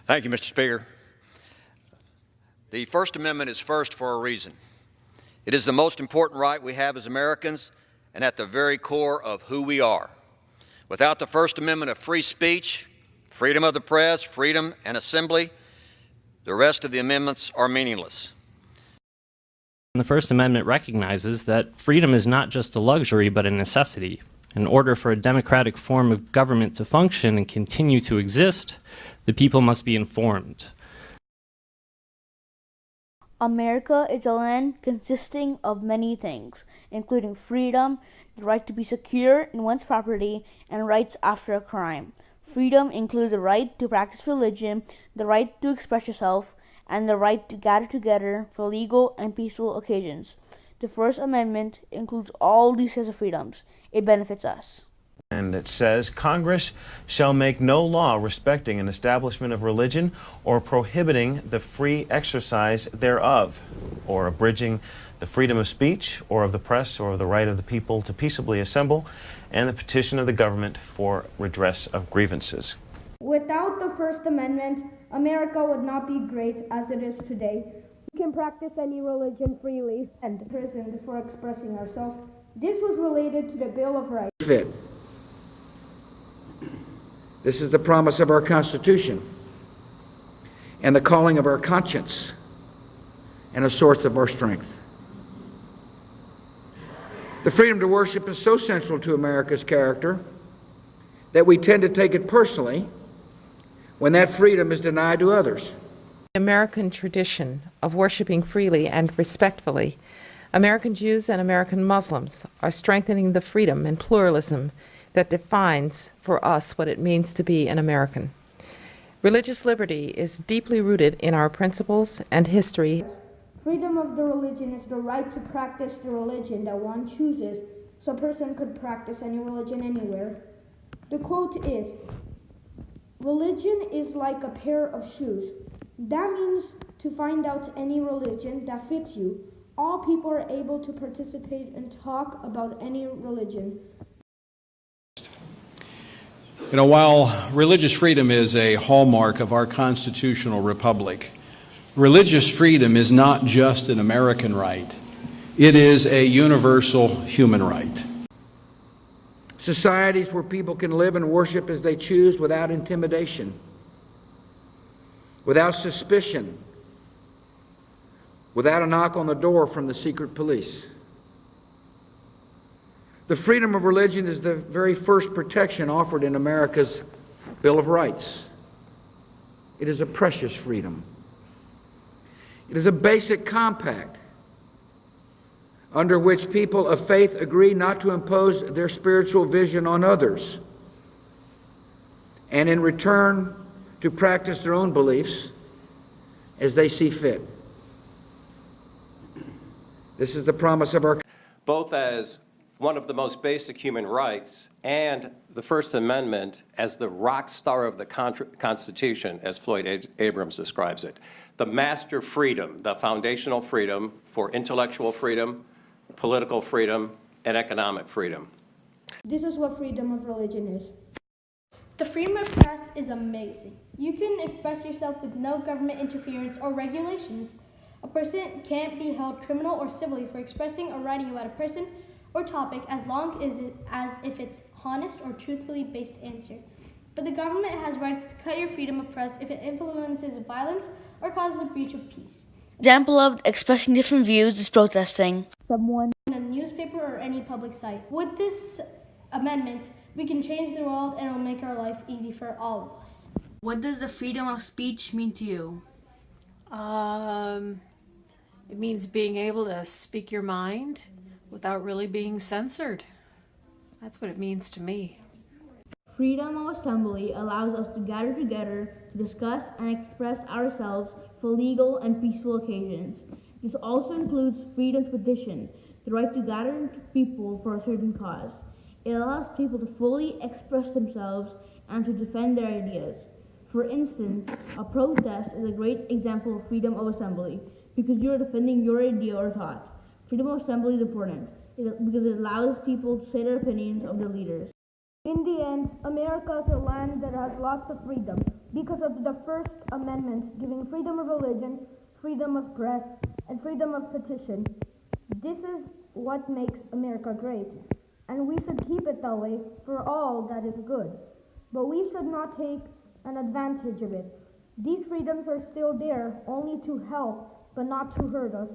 Thank you, Mr. Speaker. The First Amendment is first for a reason. It is the most important right we have as Americans and at the very core of who we are. Without the First Amendment of free speech, freedom of the press, freedom and assembly, the rest of the amendments are meaningless. The First Amendment recognizes that freedom is not just a luxury but a necessity. In order for a democratic form of government to function and continue to exist, the people must be informed. America is a land consisting of many things, including freedom, the right to be secure in one's property, and rights after a crime. Freedom includes the right to practice religion, the right to express yourself, and the right to gather together for legal and peaceful occasions. The First Amendment includes all these kinds of freedoms. It benefits us. And it says, Congress shall make no law respecting an establishment of religion or prohibiting the free exercise thereof, or abridging the freedom of speech or of the press or of the right of the people to peaceably assemble and the petition of the government for redress of grievances. Without the First Amendment, America would not be great as it is today. We can practice any religion freely and imprisoned for expressing ourselves. This was related to the Bill of Rights. Fit. This is the promise of our Constitution and the calling of our conscience and a source of our strength. The freedom to worship is so central to America's character that we tend to take it personally when that freedom is denied to others. The American tradition of worshiping freely and respectfully, American Jews and American Muslims are strengthening the freedom and pluralism that defines for us what it means to be an American. Religious liberty is deeply rooted in our principles and history. Freedom of the religion is the right to practice the religion that one chooses, so a person could practice any religion anywhere. The quote is, "Religion is like a pair of shoes. That means to find out any religion that fits you. All people are able to participate and talk about any religion." You know, while religious freedom is a hallmark of our constitutional republic, religious freedom is not just an American right. It is a universal human right. Societies where people can live and worship as they choose without intimidation, without suspicion, without a knock on the door from the secret police. The freedom of religion is the very first protection offered in America's Bill of Rights. It is a precious freedom. It is a basic compact under which people of faith agree not to impose their spiritual vision on others, and in return to practice their own beliefs as they see fit. This is the promise of our both as one of the most basic human rights and the First Amendment as the rock star of the Constitution, as Floyd Abrams describes it. The master freedom, the foundational freedom for intellectual freedom, political freedom, and economic freedom. This is what freedom of religion is. The freedom of press is amazing. You can express yourself with no government interference or regulations. A person can't be held criminal or civilly for expressing or writing about a person or topic as long as if it's honest or truthfully based answer. But the government has rights to cut your freedom of press if it influences violence or causes a breach of peace. Example of expressing different views is protesting. Someone in a newspaper or any public site. With this amendment, we can change the world and it'll make our life easy for all of us. What does the freedom of speech mean to you? It means being able to speak your mind without really being censored. That's what it means to me. Freedom of assembly allows us to gather together to discuss and express ourselves for legal and peaceful occasions. This also includes freedom to petition, the right to gather people for a certain cause. It allows people to fully express themselves and to defend their ideas. For instance, a protest is a great example of freedom of assembly because you are defending your idea or thought. Freedom of assembly is important because it allows people to say their opinions of their leaders. In the end, America is a land that has lots of freedom because of the First Amendment giving freedom of religion, freedom of press, and freedom of petition. This is what makes America great, and we should keep it that way for all that is good. But we should not take an advantage of it. These freedoms are still there only to help, but not to hurt us.